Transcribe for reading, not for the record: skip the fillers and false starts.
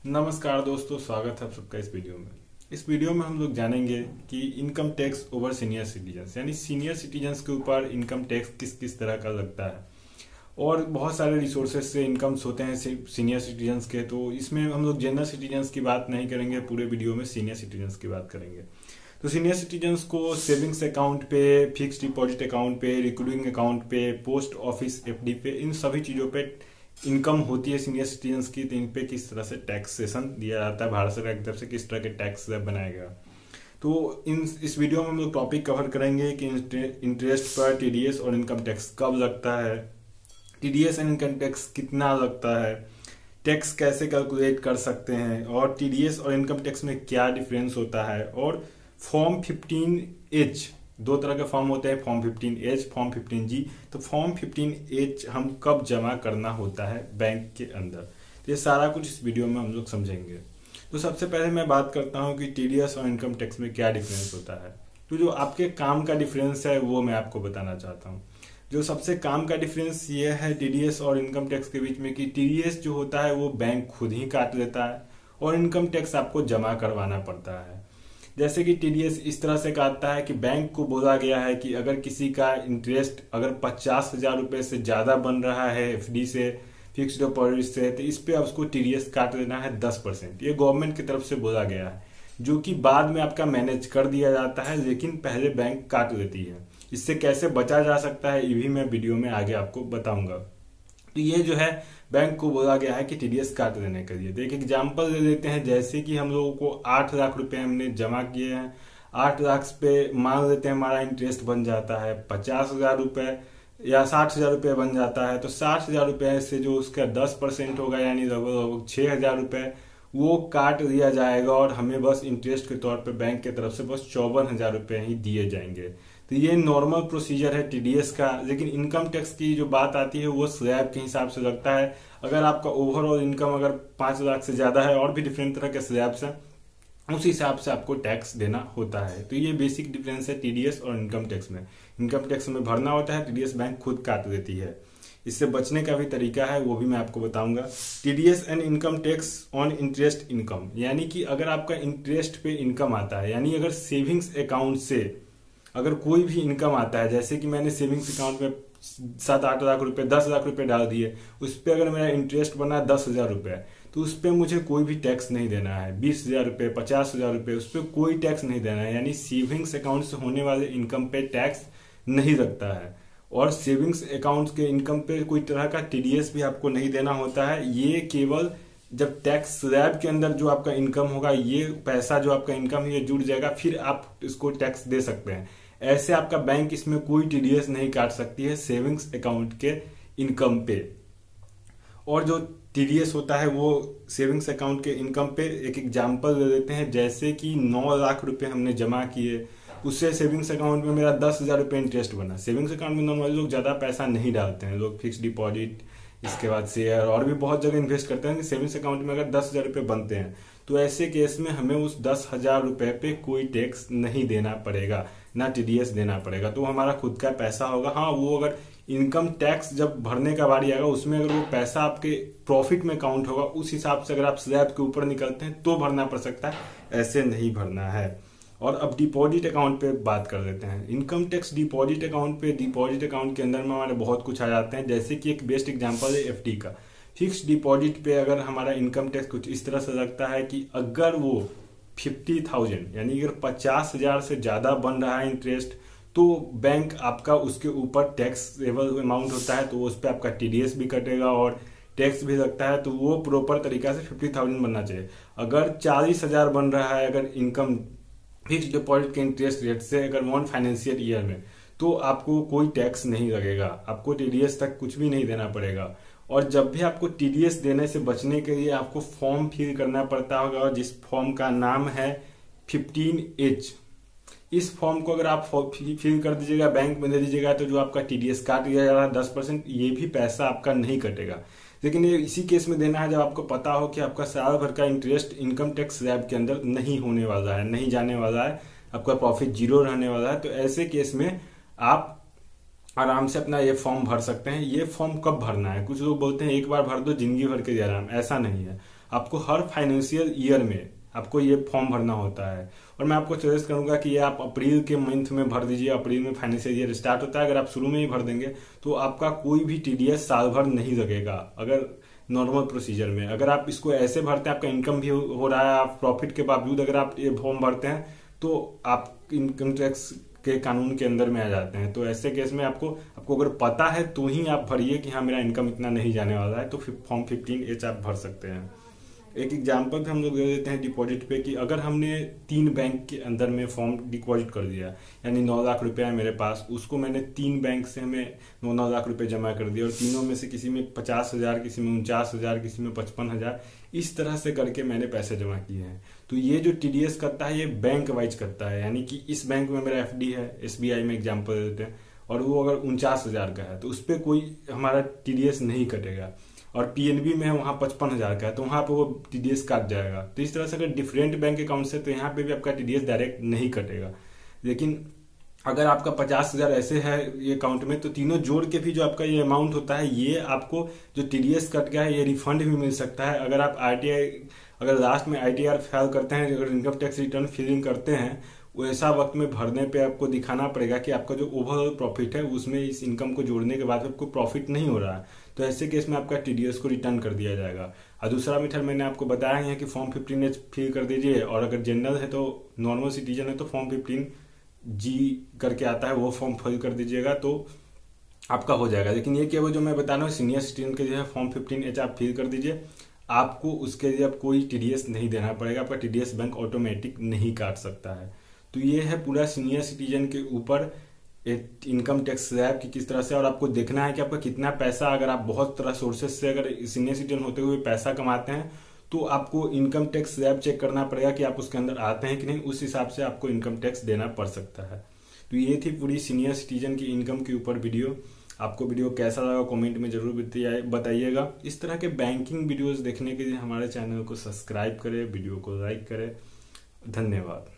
नमस्कार दोस्तों, स्वागत है आप सबका इस वीडियो में। इस वीडियो में हम लोग जानेंगे कि income tax over senior citizens, यानी सीनियर सिटीजन्स के ऊपर इनकम टैक्स किस किस तरह का लगता है। और बहुत सारे रिसोर्सेज से इनकम्स होते हैं सीनियर सिटीजन्स के, तो इसमें हम लोग जनरल सिटीजन्स की बात नहीं करेंगे, पूरे वीडियो में सीनियर सिटीजन्स की बात करेंगे। तो सीनियर सिटीजन्स को सेविंग्स अकाउंट पे, फिक्स डिपॉजिट अकाउंट पे, रिकरिंग अकाउंट पे, पोस्ट ऑफिस एफडी पे, इन सभी चीज़ों पे इनकम होती है सीनियर सिटीजन्स की। तो इन पे किस तरह से टैक्सेशन दिया जाता है, भारत सरकार की तरफ से किस तरह के टैक्स बनाया गया। तो इस वीडियो में हम लोग टॉपिक कवर करेंगे कि इंटरेस्ट पर टीडीएस और इनकम टैक्स कब लगता है, टीडीएस एंड इनकम टैक्स कितना लगता है, टैक्स कैसे कैलकुलेट कर सकते हैं, और टीडीएस और इनकम टैक्स में क्या डिफरेंस होता है, और फॉर्म 15H, दो तरह के फॉर्म होते हैं, फॉर्म 15H, फॉर्म 15G। तो फॉर्म 15H हम कब जमा करना होता है बैंक के अंदर, तो ये सारा कुछ इस वीडियो में हम लोग समझेंगे। तो सबसे पहले मैं बात करता हूँ कि टीडीएस और इनकम टैक्स में क्या डिफरेंस होता है। तो जो आपके काम का डिफरेंस है वो मैं आपको बताना चाहता हूँ। जो सबसे काम का डिफरेंस ये है टीडीएस और इनकम टैक्स के बीच में कि टीडीएस जो होता है वो बैंक खुद ही काट लेता है और इनकम टैक्स आपको जमा करवाना पड़ता है। जैसे कि टीडीएस इस तरह से काटता है कि बैंक को बोला गया है कि अगर किसी का इंटरेस्ट अगर 50,000 रुपए से ज्यादा बन रहा है एफडी से, फिक्स्ड डिपॉजिट से, तो इस पे उसको टीडीएस काट देना है 10%। ये गवर्नमेंट की तरफ से बोला गया है, जो कि बाद में आपका मैनेज कर दिया जाता है, लेकिन पहले बैंक काट लेती है। इससे कैसे बचा जा सकता है ये भी मैं वीडियो में आगे आपको बताऊंगा। तो ये जो है बैंक को बोला गया है कि टीडीएस काट देने के लिए। तो एक एग्जाम्पल दे देते हैं, जैसे कि हम लोगों को 8 लाख रुपए हमने जमा किए हैं, 8 लाख पे मान लेते हैं हमारा इंटरेस्ट बन जाता है 50,000 रुपए या 60,000 रुपए बन जाता है। तो 60,000 रुपए से जो उसका 10% होगा, यानी लगभग 6,000 रुपए वो काट दिया जाएगा और हमें बस इंटरेस्ट के तौर पे बैंक की तरफ से बस 54,000 रुपए ही दिए जाएंगे। तो ये नॉर्मल प्रोसीजर है टीडीएस का। लेकिन इनकम टैक्स की जो बात आती है वो स्लैब के हिसाब से लगता है। अगर आपका ओवरऑल इनकम अगर 5 लाख से ज्यादा है, और भी डिफरेंट तरह के स्लैब्स हैं, उस हिसाब से आपको टैक्स देना होता है। तो ये बेसिक डिफरेंस है टीडीएस और इनकम टैक्स में। इनकम टैक्स में भरना होता है, टीडीएस बैंक खुद काट देती है। इससे बचने का भी तरीका है, वो भी मैं आपको बताऊंगा। TDS and income tax on interest income, यानी कि अगर आपका इंटरेस्ट पे इनकम आता है, यानी अगर सेविंग्स अकाउंट से अगर कोई भी इनकम आता है, जैसे कि मैंने सेविंग्स अकाउंट में 7-8 लाख रुपए, 10 लाख रुपए डाल दिए, उस पर अगर मेरा इंटरेस्ट बना 10,000 रुपए, तो उस पर मुझे कोई भी टैक्स नहीं देना है। 20,000 रुपए, 50,000 रुपए, उस पर कोई टैक्स नहीं देना है। यानी सेविंग्स अकाउंट से होने वाले इनकम पे टैक्स नहीं लगता है, और सेविंग्स अकाउंट के इनकम पे कोई तरह का टीडीएस भी आपको नहीं देना होता है। ये केवल जब टैक्स स्लैब के अंदर जो आपका इनकम होगा, ये पैसा जो आपका इनकम है ये जुड़ जाएगा, फिर आप इसको टैक्स दे सकते हैं। ऐसे आपका बैंक इसमें कोई टीडीएस नहीं काट सकती है सेविंग्स अकाउंट के इनकम पे। और जो टीडीएस होता है वो सेविंग्स अकाउंट के इनकम पे एक एग्जांपल दे देते हैं, जैसे कि 9 लाख रुपए हमने जमा किए, उससे सेविंग्स अकाउंट में मेरा 10,000 रुपए इंटरेस्ट बना। सेविंग्स अकाउंट में नॉर्मली लोग ज्यादा पैसा नहीं डालते हैं, लोग फिक्स डिपॉजिट, इसके बाद शेयर और भी बहुत जगह इन्वेस्ट करते हैं। सेविंग्स अकाउंट में अगर 10,000 रुपए बनते हैं, तो ऐसे केस में हमें उस 10,000 रुपए पे कोई टैक्स नहीं देना पड़ेगा, ना टीडीएस देना पड़ेगा। तो हमारा खुद का पैसा होगा। हाँ, वो अगर इनकम टैक्स जब भरने का बारी आएगा, उसमें अगर वो पैसा आपके प्रॉफिट में काउंट होगा, उस हिसाब से अगर आप स्लैब के ऊपर निकलते हैं तो भरना पड़ सकता है, ऐसे नहीं भरना है। और अब डिपॉजिट अकाउंट पे बात कर लेते हैं। इनकम टैक्स डिपॉजिट अकाउंट पे, डिपॉजिट अकाउंट के अंदर में हमारे बहुत कुछ आ जाते हैं, जैसे कि एक बेस्ट एग्जांपल है एफडी का। फिक्स डिपॉजिट पे अगर हमारा इनकम टैक्स कुछ इस तरह से लगता है कि अगर वो 50,000 यानी अगर 50,000 से ज्यादा बन रहा है इंटरेस्ट, तो बैंक आपका उसके ऊपर टैक्सेबल अमाउंट होता है, तो उस पर आपका टीडीएस भी कटेगा और टैक्स भी लगता है। तो वो प्रॉपर तरीका से 50,000 बनना चाहिए। अगर 40,000 बन रहा है अगर इनकम फिक्स डिपॉजिट के इंटरेस्ट रेट से अगर 1 फाइनेंशियल ईयर में, तो आपको कोई टैक्स नहीं लगेगा, आपको टीडीएस तक कुछ भी नहीं देना पड़ेगा। और जब भी आपको टीडीएस देने से बचने के लिए आपको फॉर्म फिल करना पड़ता होगा, जिस फॉर्म का नाम है 15H। इस फॉर्म को अगर आप फिल कर दीजिएगा, बैंक में दे दीजिएगा, तो जो आपका टीडीएस काट दिया जा रहा है 10%, ये भी पैसा आपका नहीं कटेगा। लेकिन ये इसी केस में देना है जब आपको पता हो कि आपका साल भर का इंटरेस्ट इनकम टैक्स स्लैब के अंदर नहीं होने वाला है, नहीं जाने वाला है, आपका प्रॉफिट 0 रहने वाला है। तो ऐसे केस में आप आराम से अपना ये फॉर्म भर सकते हैं। ये फॉर्म कब भरना है? कुछ लोग बोलते हैं एक बार भर दो जिंदगी भर के लिए आराम, ऐसा नहीं है। आपको हर फाइनेंशियल ईयर में आपको ये फॉर्म भरना होता है। और मैं आपको सजेस्ट करूंगा कि ये आप अप्रैल के मंथ में भर दीजिए। अप्रैल में फाइनेंशियल ईयर स्टार्ट होता है, अगर आप शुरू में ही भर देंगे तो आपका कोई भी टीडीएस साल भर नहीं लगेगा। अगर नॉर्मल प्रोसीजर में अगर आप इसको ऐसे भरते हैं, आपका इनकम भी हो रहा है, आप प्रॉफिट के बावजूद अगर आप ये फॉर्म भरते हैं तो आप इनकम टैक्स के कानून के अंदर में आ जाते हैं। तो ऐसे केस में आपको अगर पता है तो ही आप भरिए कि हाँ मेरा इनकम इतना नहीं जाने वाला है, तो फिर फॉर्म 15H आप भर सकते हैं। एक एग्जाम्पल हम लोग दे देते हैं डिपॉजिट पे कि अगर हमने 3 बैंक के अंदर में फॉर्म डिपॉजिट कर दिया, यानी 9 लाख रुपया है मेरे पास, उसको मैंने 3 बैंक से हमें 9 लाख रुपए जमा कर दिया और तीनों में से किसी में 50,000, किसी में 49,000, किसी में 55,000, इस तरह से करके मैंने पैसे जमा किए हैं। तो ये जो टीडीएस करता है ये बैंक वाइज करता है, यानी कि इस बैंक में मेरा एफडी है, एसबीआई में एग्जाम्पल देते हैं, और वो अगर 49,000 का है तो उस पर कोई हमारा टीडीएस नहीं कटेगा। और पीएनबी में है वहां 55,000 का है तो वहां पे वो टीडीएस काट जाएगा। तो इस तरह से अगर डिफरेंट बैंक अकाउंट से तो यहाँ पे भी आपका टीडीएस डायरेक्ट नहीं कटेगा। लेकिन अगर आपका 50,000 ऐसे है ये अकाउंट में तो तीनों जोड़ के भी जो आपका ये अमाउंट होता है ये आपको जो टीडीएस कट गया है ये रिफंड भी मिल सकता है। अगर आप अगर लास्ट में आईटीआर फाइल करते हैं, अगर इनकम टैक्स रिटर्न फिलिंग करते हैं, वैसा वक्त में भरने पे आपको दिखाना पड़ेगा कि आपका जो ओवरऑल प्रॉफिट है उसमें इस इनकम को जोड़ने के बाद आपको प्रॉफिट नहीं हो रहा है, तो ऐसे केस में आपका टीडीएस को रिटर्न कर दिया जाएगा। और दूसरा मेथड मैंने आपको बताया है कि फॉर्म 15H फिल कर दीजिए, और अगर जनरल है तो नॉर्मल सिटीजन है तो फॉर्म 15G करके आता है वो फॉर्म फिल कर दीजिएगा तो आपका हो जाएगा। लेकिन ये केवल जो मैं बता रहा हूँ सीनियर सिटीजन के जो है फॉर्म 15H आप फिल कर दीजिए, आपको उसके लिए अब कोई टीडीएस नहीं देना पड़ेगा, आपका टीडीएस बैंक ऑटोमेटिक नहीं काट सकता है। तो ये है पूरा सीनियर सिटीजन के ऊपर इनकम टैक्स स्लैब की किस तरह से, और आपको देखना है कि आपका कितना पैसा, अगर आप बहुत तरह सोर्सेज से अगर सीनियर सिटीजन होते हुए पैसा कमाते हैं तो आपको इनकम टैक्स स्लैब चेक करना पड़ेगा कि आप उसके अंदर आते हैं कि नहीं, उस हिसाब से आपको इनकम टैक्स देना पड़ सकता है। तो ये थी पूरी सीनियर सिटीजन की इनकम के ऊपर वीडियो। आपको वीडियो कैसा लगा कमेंट में जरूर बताइएगा। इस तरह के बैंकिंग वीडियोस देखने के लिए हमारे चैनल को सब्सक्राइब करें, वीडियो को लाइक करें। धन्यवाद।